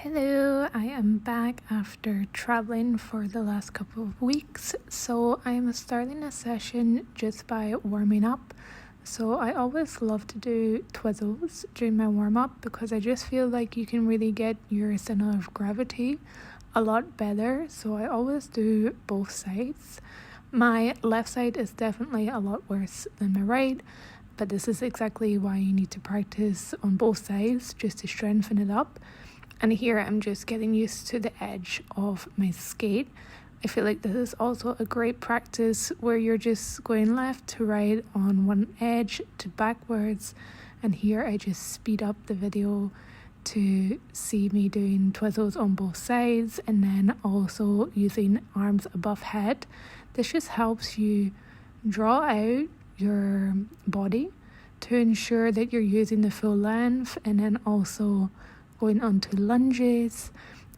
Hello, I am back after traveling for the last couple of weeks. So I am starting a session just by warming up. So I always love to do twizzles during my warm up because I just feel like you can really get your center of gravity a lot better. So I always do both sides. My left side is definitely a lot worse than my right, but this is exactly why you need to practice on both sides just to strengthen it up. And here I'm just getting used to the edge of my skate. I feel like this is also a great practice where you're just going left to right on one edge to backwards. And here I just speed up the video to see me doing twizzles on both sides and then also using arms above head. This just helps you draw out your body to ensure that you're using the full length, and then also going on to lunges.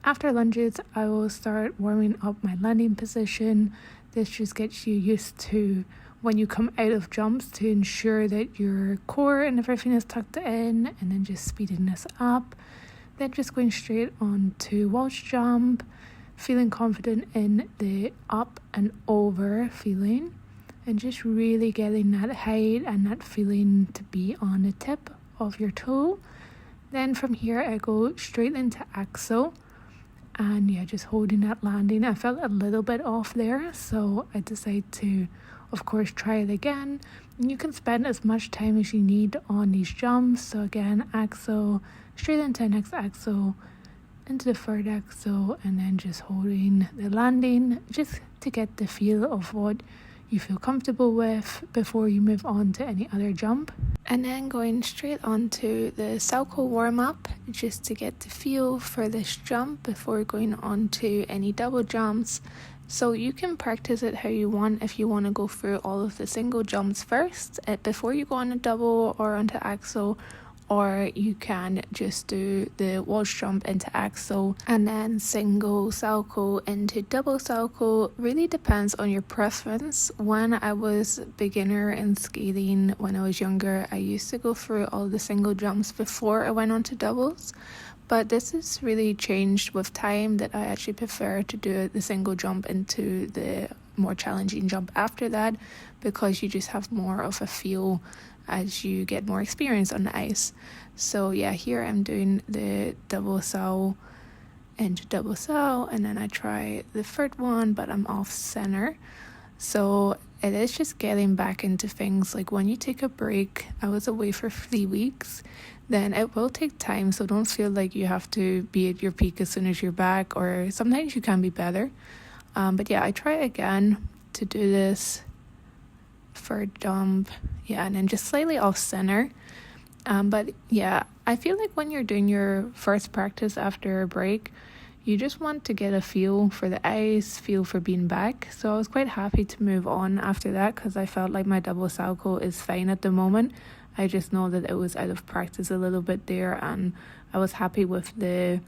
After lunges, I will start warming up my landing position. This just gets you used to when you come out of jumps to ensure that your core and everything is tucked in, and then just speeding this up. Then just going straight on to waltz jump, feeling confident in the up and over feeling, and just really getting that height and that feeling to be on the tip of your toe. Then from here I go straight into axel, and just holding that landing. I felt a little bit off there, so I decided to of course try it again. And you can spend as much time as you need on these jumps. So again, axel, straight into next axel, into the third axel, and then just holding the landing just to get the feel of what you feel comfortable with before you move on to any other jump. And then going straight on to the Salchow warm-up just to get the feel for this jump before going on to any double jumps. So you can practice it how you want. If you want to go through all of the single jumps first before you go on a double or onto axel, or you can just do the waltz jump into axel and then single Salchow into double Salchow. Really depends on your preference. When I was beginner in skating, when I was younger, I used to go through all the single jumps before I went on to doubles. But this has really changed with time, that I actually prefer to do the single jump into the more challenging jump after that, because you just have more of a feel as you get more experience on the ice. So here I'm doing the double sow into double sow, and then I try the third one, but I'm off center. So it is just getting back into things. Like when you take a break, I was away for 3 weeks, then it will take time, so don't feel like you have to be at your peak as soon as you're back, or sometimes you can be better. But I try again to do this third jump, and then just slightly off center. But I feel like when you're doing your first practice after a break, you just want to get a feel for the ice, feel for being back. So I was quite happy to move on after that, because I felt like my double Salchow is fine at the moment. I just know that it was out of practice a little bit there, and I was happy with the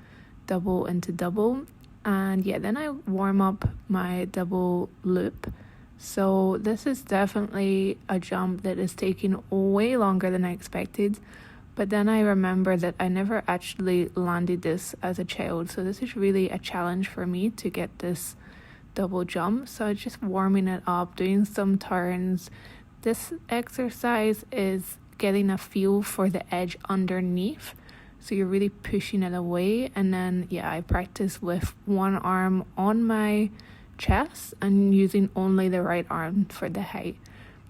double into double. And then I warm up my double loop. So this is definitely a jump that is taking way longer than I expected. But then I remember that I never actually landed this as a child. So this is really a challenge for me to get this double jump. So just warming it up, doing some turns. This exercise is getting a feel for the edge underneath. So you're really pushing it away. And then, I practice with one arm on my chest and using only the right arm for the height.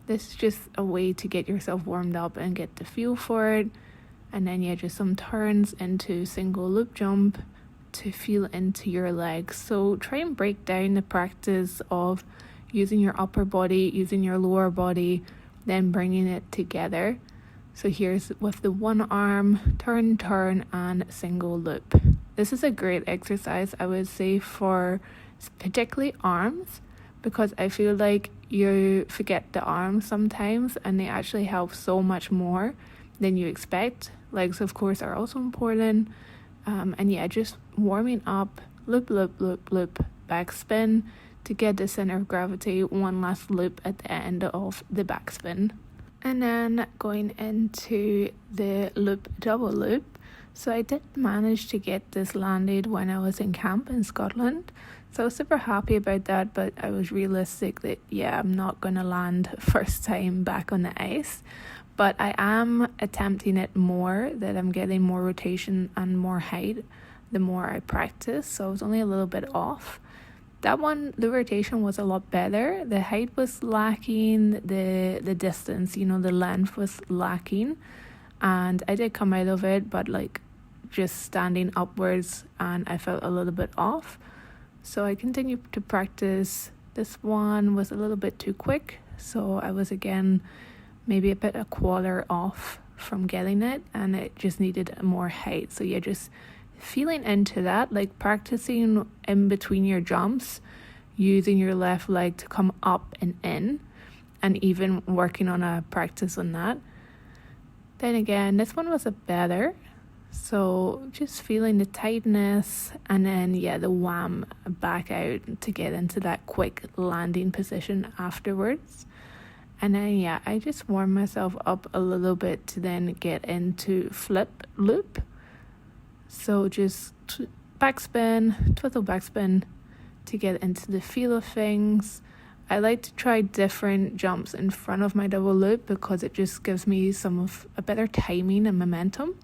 This is just a way to get yourself warmed up and get the feel for it. And then just some turns into single loop jump to feel into your legs. So try and break down the practice of using your upper body, using your lower body, then bringing it together. So here's with the one arm, turn, and single loop. This is a great exercise, I would say, for particularly arms, because I feel like you forget the arms sometimes, and they actually help so much more than you expect. Legs, of course, are also important. And just warming up, loop, backspin to get the center of gravity, one last loop at the end of the backspin. And then going into the loop, double loop. So I did manage to get this landed when I was in camp in Scotland. So I was super happy about that, but I was realistic that, yeah, I'm not going to land first time back on the ice. But I am attempting it more, that I'm getting more rotation and more height the more I practice. So I was only a little bit off. That one, the rotation was a lot better. The height was lacking, the distance, the length was lacking. And I did come out of it, but just standing upwards, and I felt a little bit off. So I continued to practice. This one was a little bit too quick, so I was again maybe a quarter off from getting it, and it just needed more height. So yeah, just feeling into that, practicing in between your jumps, using your left leg to come up and in, and even working on a practice on that. Then again, this one was a better. So just feeling the tightness, and then the wham back out to get into that quick landing position afterwards. And then I just warm myself up a little bit to then get into flip loop. So just backspin, twizzle backspin to get into the feel of things. I like to try different jumps in front of my double loop because it just gives me a better timing and momentum.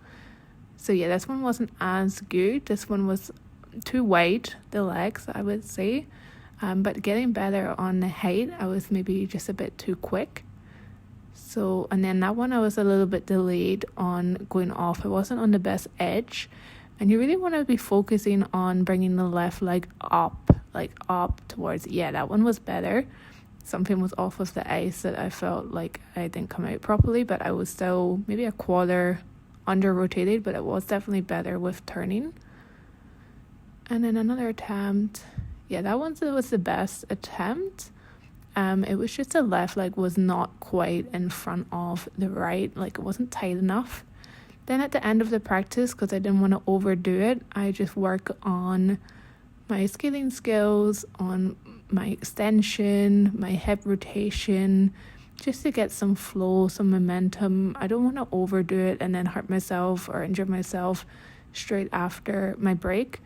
So this one wasn't as good. This one was too wide, the legs, I would say. But getting better on the height, I was maybe just a bit too quick. So, and then that one I was a little bit delayed on going off. I wasn't on the best edge. And you really want to be focusing on bringing the left leg up towards, that one was better. Something was off of the ice that I felt like I didn't come out properly, but I was still maybe a quarter under rotated, but it was definitely better with turning. And then another attempt, that one was the best attempt. It was just the left leg was not quite in front of the right, it wasn't tight enough. Then at the end of the practice, because I didn't want to overdo it, I just work on my skating skills, on my extension, my hip rotation, just to get some flow, some momentum. I don't want to overdo it and then hurt myself or injure myself straight after my break.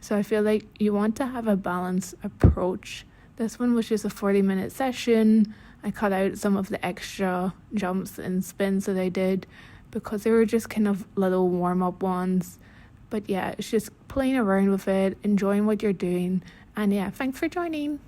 So I feel like you want to have a balanced approach. This one was just a 40-minute session. I cut out some of the extra jumps and spins that I did because they were just kind of little warm-up ones. But it's just playing around with it, enjoying what you're doing. And thanks for joining.